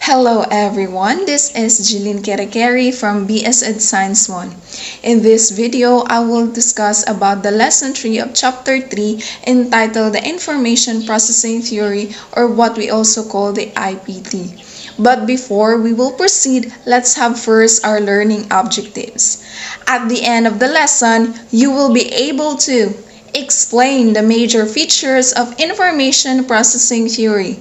Hello everyone, this is Jeline Kerekeri from BS Ed Science 1. In this video, I will discuss about the lesson 3 of chapter 3 entitled the Information Processing Theory, or what we also call the IPT. But before we will proceed, let's have first our learning objectives. At the end of the lesson, you will be able to explain the major features of information processing theory,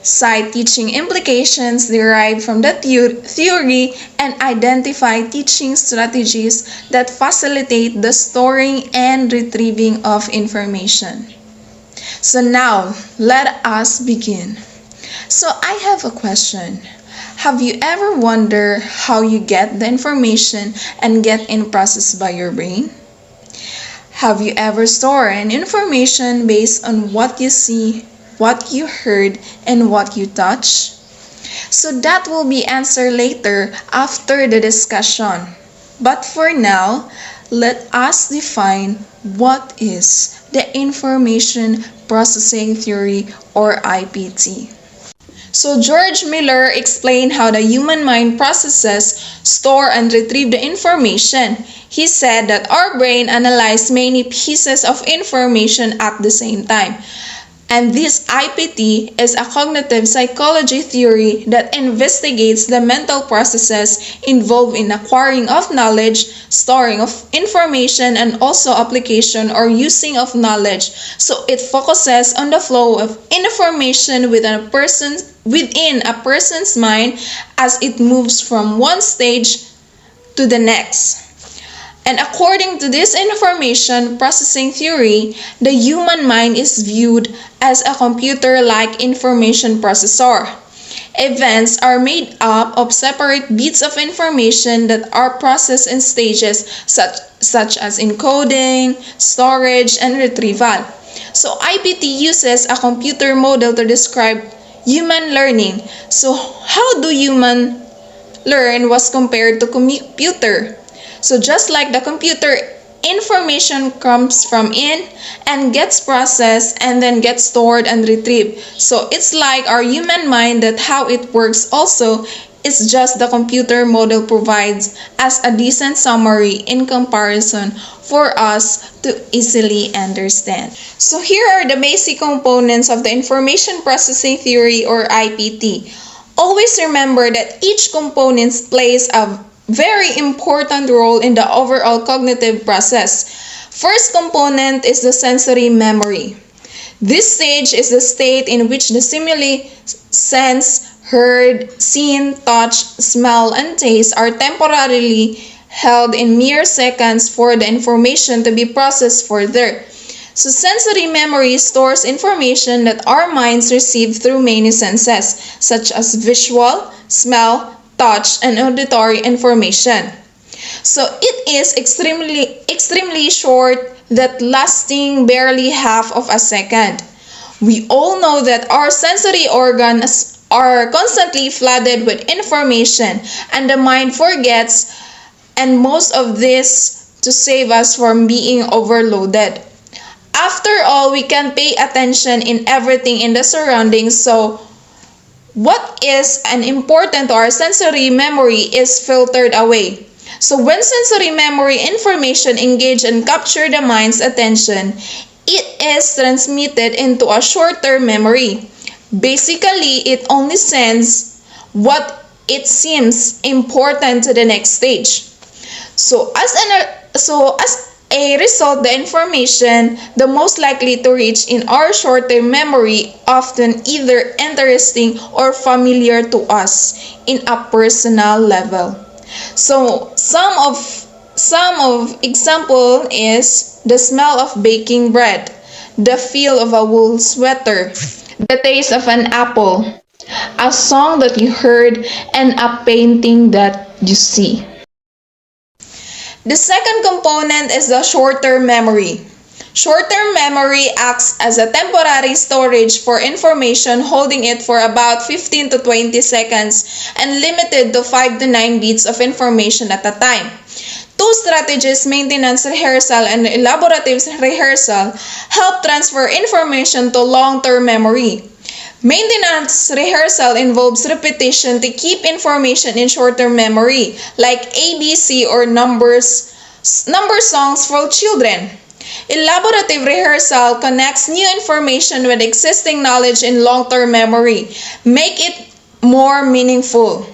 cite teaching implications derived from the theory, and identify teaching strategies that facilitate the storing and retrieving of information. So now, let us begin. So I have a question. Have you ever wondered how you get the information and get in processed by your brain? Have you ever stored an information based on what you see, what you heard, and what you touch? So that will be answered later after the discussion. But for now, let us define what is the information processing theory, or IPT. So George Miller explained how the human mind processes, store, and retrieve the information. He said that our brain analyzes many pieces of information at the same time. And this IPT is a cognitive psychology theory that investigates the mental processes involved in acquiring of knowledge, storing of information, and also application or using of knowledge. So it focuses on the flow of information within a person's mind as it moves from one stage to the next. And according to this information processing theory, the human mind is viewed as a computer-like information processor. Events are made up of separate bits of information that are processed in stages such as encoding, storage, and retrieval. So IPT uses a computer model to describe human learning. So how do human learn was compared to computer? So just like the computer, information comes from in and gets processed and then gets stored and retrieved. So it's like our human mind, that how it works also is just the computer model provides as a decent summary in comparison for us to easily understand. So here are the basic components of the information processing theory, or IPT. Always remember that each component plays a very important role in the overall cognitive process. First component is the sensory memory. This stage is the state in which the stimuli sense, heard, seen, touch, smell, and taste are temporarily held in mere seconds for the information to be processed further. So sensory memory stores information that our minds receive through many senses, such as visual, smell, touch, and auditory information. So it is extremely short, that lasting barely half of a second. We all know that our sensory organs are constantly flooded with information, and the mind forgets, and most of this to save us from being overloaded. After all, we can pay attention in everything in the surroundings, so what is an important to our sensory memory is filtered away. So when sensory memory information engage and capture the mind's attention, it is transmitted into a short-term memory. Basically, it only sends what it seems important to the next stage. So as a result, the information the most likely to reach in our short-term memory often either interesting or familiar to us in a personal level. So some of example is the smell of baking bread, the feel of a wool sweater, the taste of an apple, a song that you heard, and a painting that you see. The second component is the short-term memory. Short-term memory acts as a temporary storage for information, holding it for about 15 to 20 seconds and limited to 5 to 9 bits of information at a time. Two strategies, maintenance rehearsal and elaborative rehearsal, help transfer information to long-term memory. Maintenance rehearsal involves repetition to keep information in short-term memory, like ABC or number songs for children. Elaborative rehearsal connects new information with existing knowledge in long-term memory, make it more meaningful.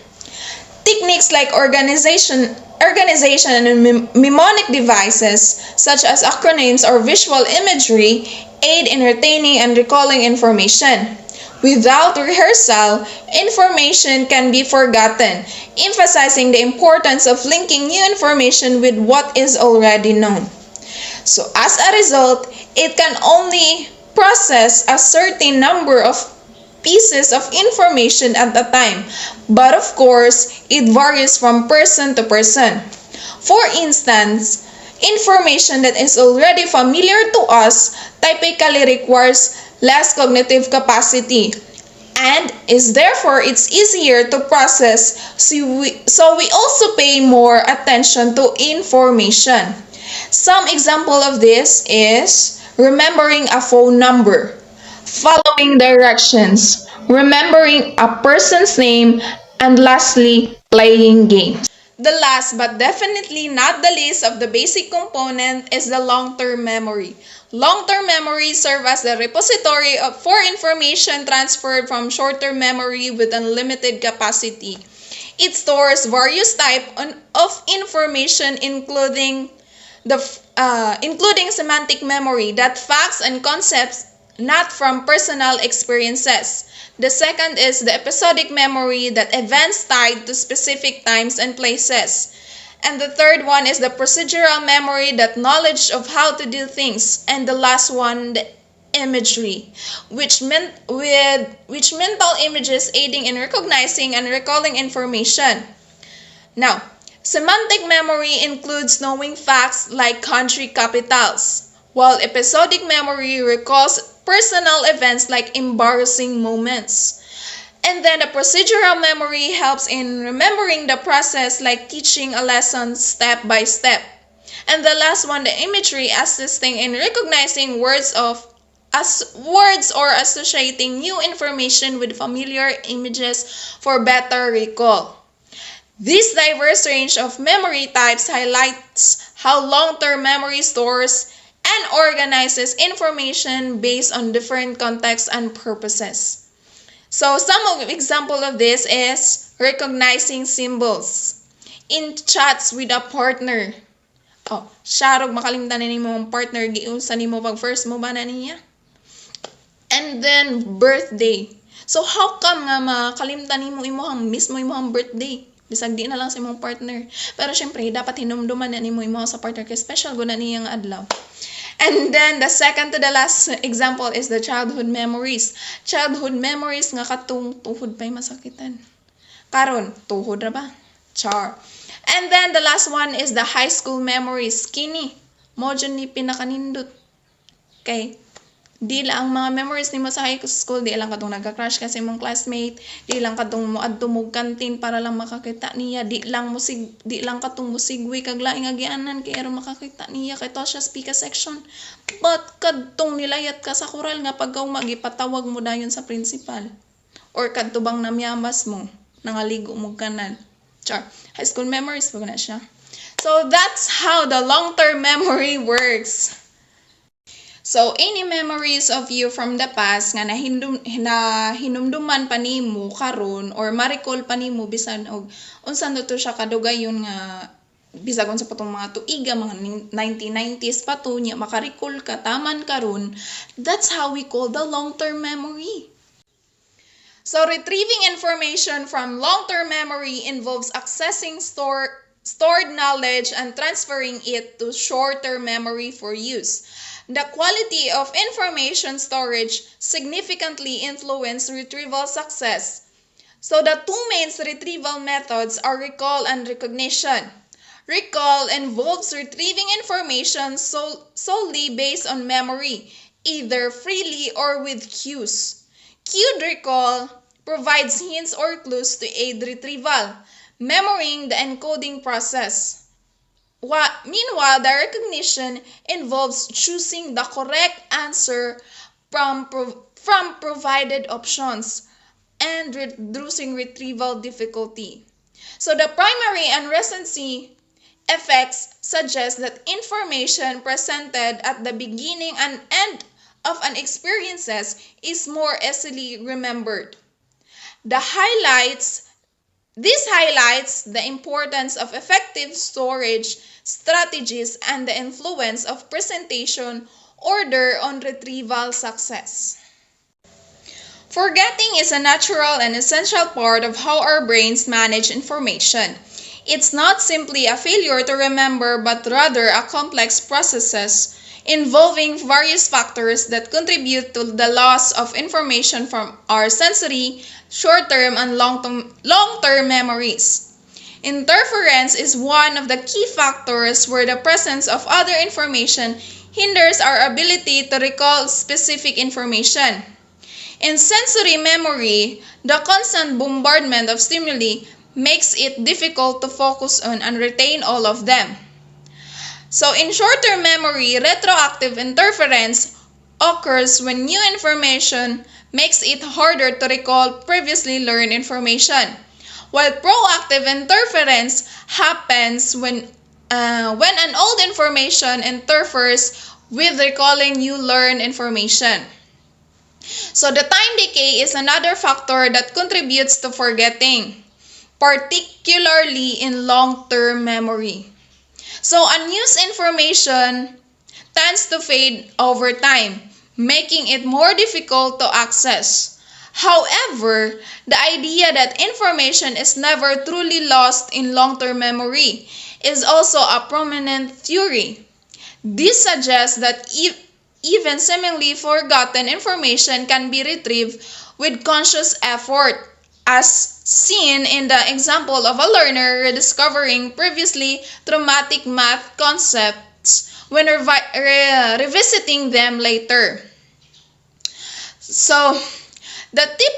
Techniques like organization and mnemonic devices, such as acronyms or visual imagery, aid in retaining and recalling information. Without rehearsal, information can be forgotten, emphasizing the importance of linking new information with what is already known. So, as a result, it can only process a certain number of pieces of information at a time, but of course, it varies from person to person. For instance, information that is already familiar to us typically requires less cognitive capacity and is therefore it's easier to process, so we also pay more attention to information. Some example of this is remembering a phone number, following directions, remembering a person's name, and lastly, playing games. The last but definitely not the least of the basic component is the long-term memory. Long-term memory serves as the repository for information transferred from short-term memory with unlimited capacity. It stores various types of information including semantic memory, that facts and concepts not from personal experiences. The second is the episodic memory, that events tied to specific times and places. And the third one is the procedural memory, that knowledge of how to do things. And the last one, the imagery, which mental images aiding in recognizing and recalling information. Now, semantic memory includes knowing facts like country capitals, while episodic memory recalls personal events like embarrassing moments. And then the procedural memory helps in remembering the process like teaching a lesson step by step. And the last one, the imagery, assisting in recognizing words or associating new information with familiar images for better recall. This diverse range of memory types highlights how long-term memory stores and organizes information based on different contexts and purposes. So some example of this is recognizing symbols in chats with a partner. Oh, syarog makalimtan na nimo ang partner giunsa nimo pag first mo ba na niya? And then birthday. So how come nga makalimtan nimo imong mismo imong birthday? Bisag di na lang sa imong partner. Pero syempre dapat hinumduman na nimo imong sa partner kay special gud na niyang adlaw. And then the second to the last example is the childhood memories. Childhood memories nga katong tuhod pa'y masakitan. Karon, tuhod ra ba? Char. And then the last one is the high school memories. Kini, mo dyan ni pinakanindot. Kay, di lang ang mga memories nimo sa high school, di lang katong nagka-crush kasi mong classmate, di lang katong moadto mo kantin para lang makakita niya, di lang katong musigwi kag laing agianan kay aron makakita niya kay to siya speaker section. But kadtong nilayat ka sa koral nga pagkaw magipatawag mo dayon sa principal. Or kadto bang namyamas mo, nangaligo mo kanan. Char. High school memories po na siya. So that's how the long-term memory works. So, any memories of you from the past nga hinumduman pa nimo karon or ma-recall pa nimo bisan og unsan to siya kadugayon nga bisag unsa pa tong mga tuiga mga 1990s pa to nya maka-recall ka taman karon, that's how we call the long-term memory. So, retrieving information from long-term memory involves accessing stored knowledge and transferring it to short-term memory for use. The quality of information storage significantly influences retrieval success. So the two main retrieval methods are recall and recognition. Recall involves retrieving information solely based on memory, either freely or with cues. Cued recall provides hints or clues to aid retrieval, memorying the encoding process. Meanwhile, the recognition involves choosing the correct answer from from provided options and reducing retrieval difficulty. So the primary and recency effects suggest that information presented at the beginning and end of an experiences is more easily remembered. This highlights the importance of effective storage strategies and the influence of presentation order on retrieval success. Forgetting is a natural and essential part of how our brains manage information. It's not simply a failure to remember, but rather a complex process involving various factors that contribute to the loss of information from our sensory, short-term, and long-term memories. Interference is one of the key factors where the presence of other information hinders our ability to recall specific information. In sensory memory, the constant bombardment of stimuli makes it difficult to focus on and retain all of them. So in short-term memory, retroactive interference occurs when new information makes it harder to recall previously learned information, while proactive interference happens when an old information interferes with recalling new learned information. So the time decay is another factor that contributes to forgetting, particularly in long-term memory. So unused information tends to fade over time, making it more difficult to access. However, the idea that information is never truly lost in long-term memory is also a prominent theory. This suggests that even seemingly forgotten information can be retrieved with conscious effort, as seen in the example of a learner rediscovering previously traumatic math concepts when revisiting them later. So, the tip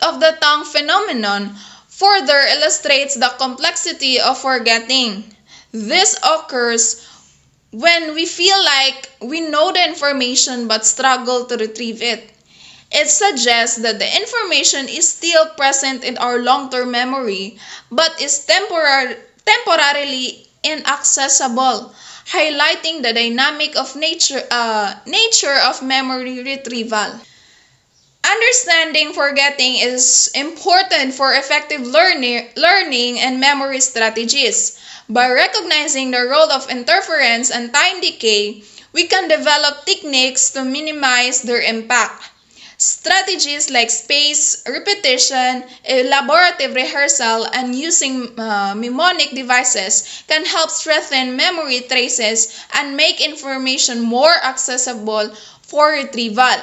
of the tongue phenomenon further illustrates the complexity of forgetting. This occurs when we feel like we know the information but struggle to retrieve it. It suggests that the information is still present in our long-term memory but is temporarily inaccessible, highlighting the dynamic of nature of memory retrieval. Understanding forgetting is important for effective learning and memory strategies. By recognizing the role of interference and time decay, we can develop techniques to minimize their impact. Strategies like spaced repetition, elaborative rehearsal, and using mnemonic devices can help strengthen memory traces and make information more accessible for retrieval.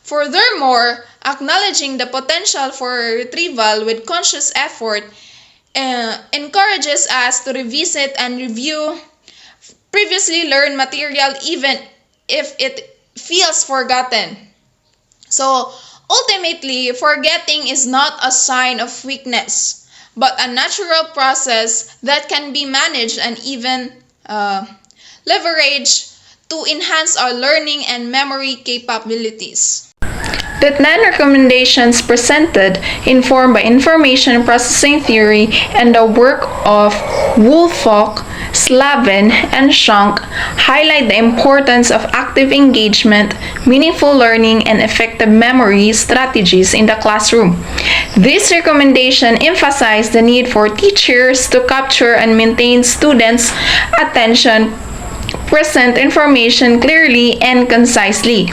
Furthermore, acknowledging the potential for retrieval with conscious effort encourages us to revisit and review previously learned material even if it feels forgotten. So, ultimately, forgetting is not a sign of weakness, but a natural process that can be managed and even leveraged to enhance our learning and memory capabilities. The 10 recommendations presented, informed by information processing theory and the work of Woolfolk, Slavin, and Schunk, highlight the importance of active engagement, meaningful learning, and effective memory strategies in the classroom. This recommendation emphasize the need for teachers to capture and maintain students' attention, present information clearly and concisely,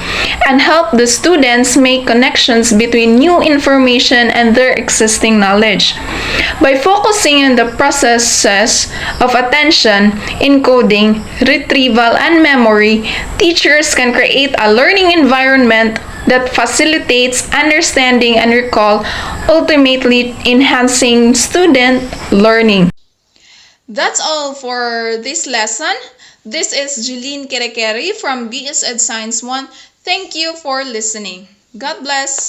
and help the students make connections between new information and their existing knowledge. By focusing on the processes of attention, encoding, retrieval, and memory, teachers can create a learning environment that facilitates understanding and recall, ultimately enhancing student learning. That's all for this lesson. This is Jeline Kerekeri from BS Ed Science 1. Thank you for listening. God bless.